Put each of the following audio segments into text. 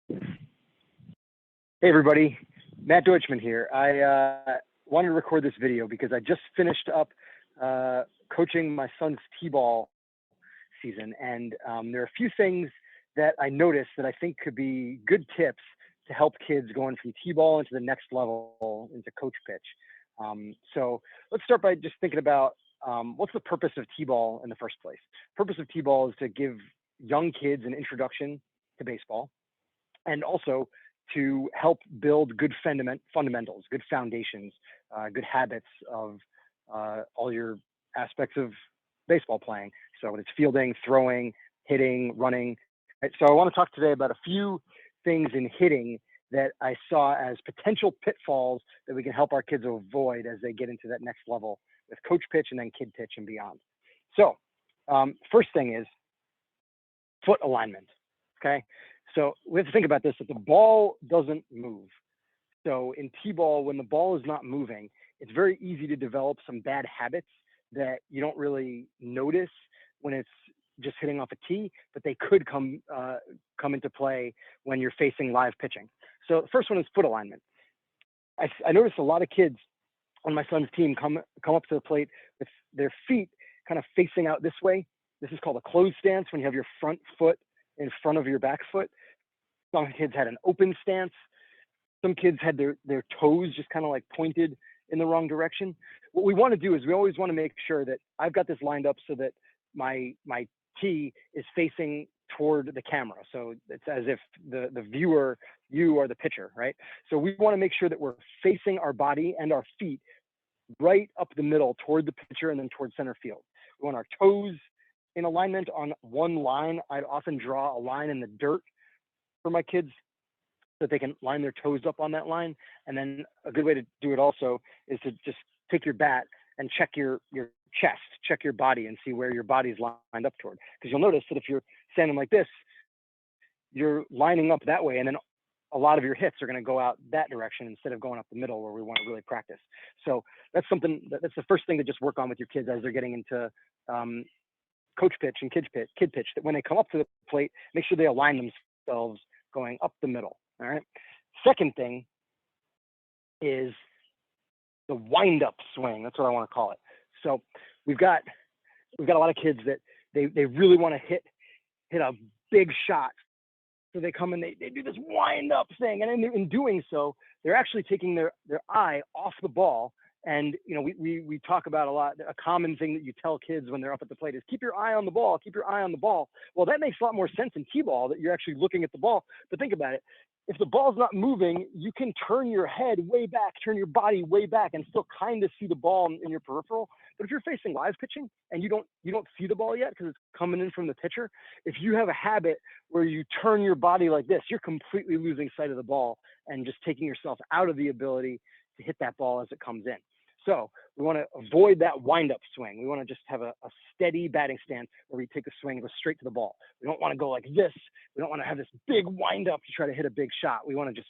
Hey everybody, Matt Deutschman here. I wanted to record this video because I just finished up coaching my son's t-ball season, and there are a few things that I noticed that I think could be good tips to help kids going from t-ball into the next level, into coach pitch. So let's start by just thinking about what's the purpose of t-ball in the first place. Purpose of t-ball is to give young kids an introduction to baseball, and also to help build good fundamentals, good foundations, good habits of all your aspects of baseball playing. So it's fielding, throwing, hitting, running. Right? So I want to talk today about a few things in hitting that I saw as potential pitfalls that we can help our kids avoid as they get into that next level with coach pitch and then kid pitch and beyond. So first thing is foot alignment, okay? So we have to think about this, that the ball doesn't move. So in t-ball, when the ball is not moving, it's very easy to develop some bad habits that you don't really notice when it's just hitting off a tee, but they could come into play when you're facing live pitching. So the first one is foot alignment. I noticed a lot of kids on my son's team come up to the plate with their feet kind of facing out this way. This is called a closed stance, when you have your front foot in front of your back foot. Some kids had an open stance. Some kids had their toes just kind of like pointed in the wrong direction. What we want to do is we always want to make sure that I've got this lined up so that my tee is facing toward the camera. So it's as if the viewer, you are the pitcher, right? So we want to make sure that we're facing our body and our feet right up the middle toward the pitcher and then toward center field. We want our toes in alignment on one line. I'd often draw a line in the dirt for my kids so that they can line their toes up on that line. And then a good way to do it also is to just take your bat and check your chest, check your body and see where your body's lined up toward. Because you'll notice that if you're standing like this, you're lining up that way, and then a lot of your hits are going to go out that direction instead of going up the middle where we want to really practice. So that's the first thing to just work on with your kids as they're getting into coach pitch and kid pitch, that when they come up to the plate, make sure they align themselves going up the middle. All right. Second thing is the wind up swing. That's what I want to call it. So we've got a lot of kids that they really want to hit a big shot. So they come and they do this wind up thing. And in doing so, they're actually taking their eye off the ball. And, you know, we talk about a lot, a common thing that you tell kids when they're up at the plate is keep your eye on the ball, keep your eye on the ball. Well, that makes a lot more sense in t-ball, that you're actually looking at the ball. But think about it. If the ball's not moving, you can turn your head way back, turn your body way back and still kind of see the ball in your peripheral. But if you're facing live pitching and you don't see the ball yet because it's coming in from the pitcher, if you have a habit where you turn your body like this, you're completely losing sight of the ball and just taking yourself out of the ability to hit that ball as it comes in. So we want to avoid that wind-up swing. We want to just have a steady batting stance where we take a swing and go straight to the ball. We don't want to go like this. We don't want to have this big wind-up to try to hit a big shot. We want to just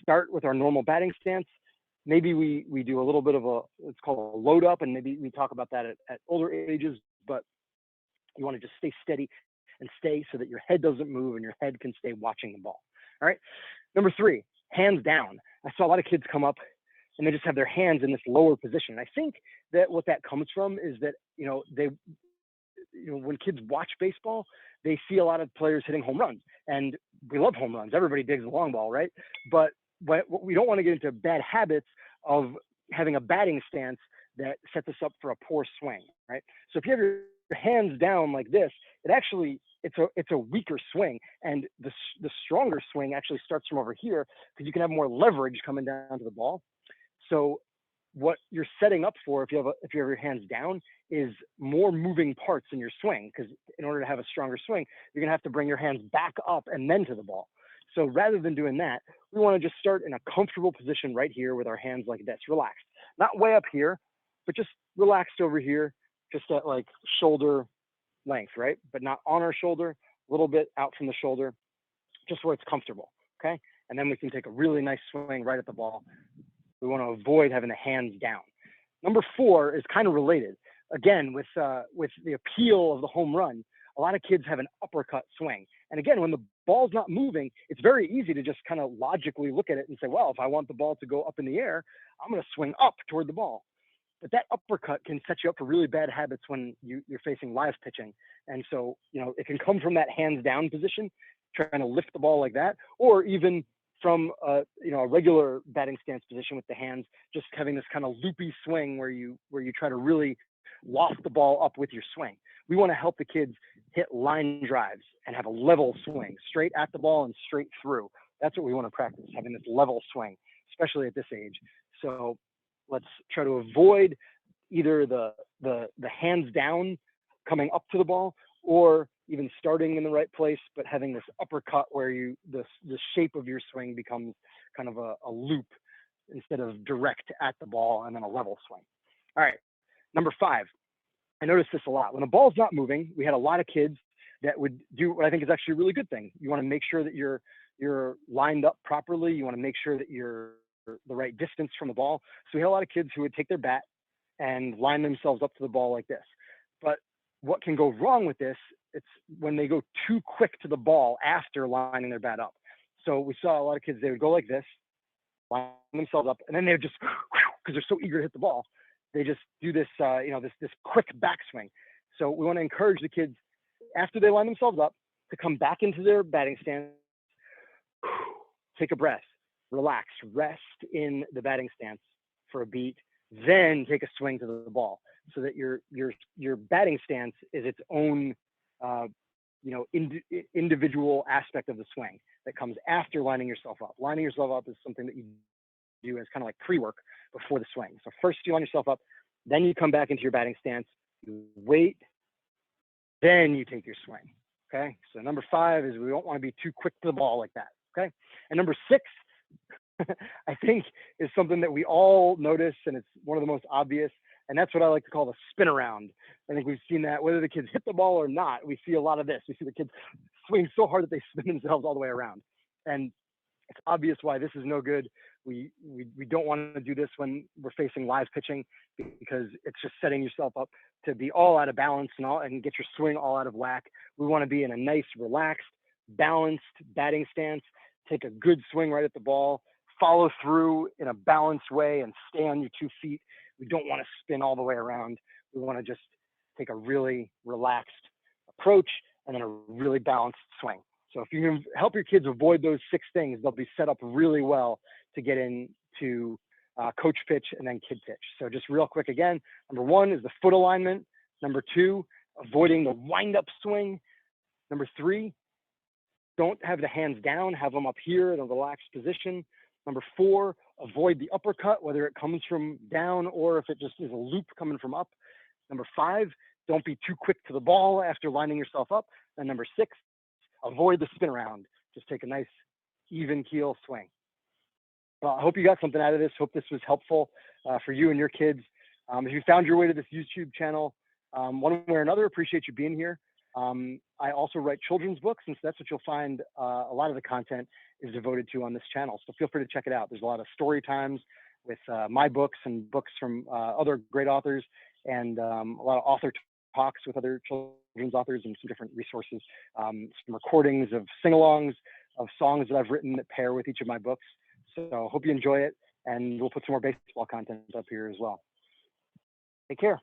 start with our normal batting stance. Maybe we do a little bit of it's called a load-up, and maybe we talk about that at older ages, but you want to just stay steady and stay so that your head doesn't move and your head can stay watching the ball. All right. Number 3, hands down. I saw a lot of kids come up and they just have their hands in this lower position. And I think that what that comes from is that, when kids watch baseball, they see a lot of players hitting home runs, and we love home runs. Everybody digs the long ball, right? But we don't want to get into bad habits of having a batting stance that sets us up for a poor swing, right? So if you have your hands down like this, it's a weaker swing, and the stronger swing actually starts from over here because you can have more leverage coming down to the ball. So what you're setting up for if you have your hands down is more moving parts in your swing, because in order to have a stronger swing, you're going to have to bring your hands back up and then to the ball. So rather than doing that, we want to just start in a comfortable position right here with our hands like this, relaxed. Not way up here, but just relaxed over here, just at like shoulder length, right? But not on our shoulder, a little bit out from the shoulder, just where it's comfortable, okay? And then we can take a really nice swing right at the ball. We want to avoid having the hands down. Number 4 is kind of related. Again, with the appeal of the home run, a lot of kids have an uppercut swing. And again, when the ball's not moving, it's very easy to just kind of logically look at it and say, well, if I want the ball to go up in the air, I'm going to swing up toward the ball. But that uppercut can set you up for really bad habits when you're facing live pitching. And so, it can come from that hands down position, trying to lift the ball like that, or even from a regular batting stance position with the hands, just having this kind of loopy swing where you try to really loft the ball up with your swing. We want to help the kids hit line drives and have a level swing, straight at the ball and straight through. That's what we want to practice, having this level swing, especially at this age. So let's try to avoid either the hands down coming up to the ball, or even starting in the right place, but having this uppercut where the shape of your swing becomes kind of a loop instead of direct at the ball and then a level swing. All right, number 5. I noticed this a lot. When the ball's not moving, we had a lot of kids that would do what I think is actually a really good thing. You want to make sure that you're lined up properly. You want to make sure that you're the right distance from the ball. So we had a lot of kids who would take their bat and line themselves up to the ball like this. But what can go wrong with this, it's when they go too quick to the ball after lining their bat up. So we saw a lot of kids, they would go like this, line themselves up, and then they would just, because they're so eager to hit the ball, they just do this, this quick backswing. So we want to encourage the kids, after they line themselves up, to come back into their batting stance, take a breath, relax, rest in the batting stance for a beat, then take a swing to the ball, so that your batting stance is its own, individual aspect of the swing that comes after lining yourself up. Lining yourself up is something that you do as kind of like pre-work before the swing. So first you line yourself up, then you come back into your batting stance, you wait, then you take your swing. Okay. So number 5 is we don't want to be too quick to the ball like that. Okay. And number 6, I think, is something that we all notice, and it's one of the most obvious, and that's what I like to call the spin around. I think we've seen that whether the kids hit the ball or not. We see a lot of this. We see the kids swing so hard that they spin themselves all the way around, and it's obvious why this is no good. We don't want to do this when we're facing live pitching, because it's just setting yourself up to be all out of balance and get your swing all out of whack. We want to be in a nice, relaxed, balanced batting stance, take a good swing right at the ball, follow through in a balanced way, and stay on your 2 feet. We don't want to spin all the way around. We want to just take a really relaxed approach and then a really balanced swing. So if you can help your kids avoid those 6 things, they'll be set up really well to get into coach pitch and then kid pitch. So just real quick again, number 1 is the foot alignment. Number 2, avoiding the wind-up swing. Number 3, don't have the hands down, have them up here in a relaxed position. Number 4, avoid the uppercut, whether it comes from down or if it just is a loop coming from up. Number 5, don't be too quick to the ball after lining yourself up. And number 6, avoid the spin around. Just take a nice even keel swing. Well, I hope you got something out of this. Hope this was helpful for you and your kids. If you found your way to this YouTube channel, one way or another, appreciate you being here. I also write children's books, and so that's what you'll find a lot of the content is devoted to on this channel. So feel free to check it out. There's a lot of story times with my books and books from other great authors, and a lot of author talks with other children's authors and some different resources, some recordings of sing-alongs of songs that I've written that pair with each of my books. So hope you enjoy it, and we'll put some more baseball content up here as well. Take care.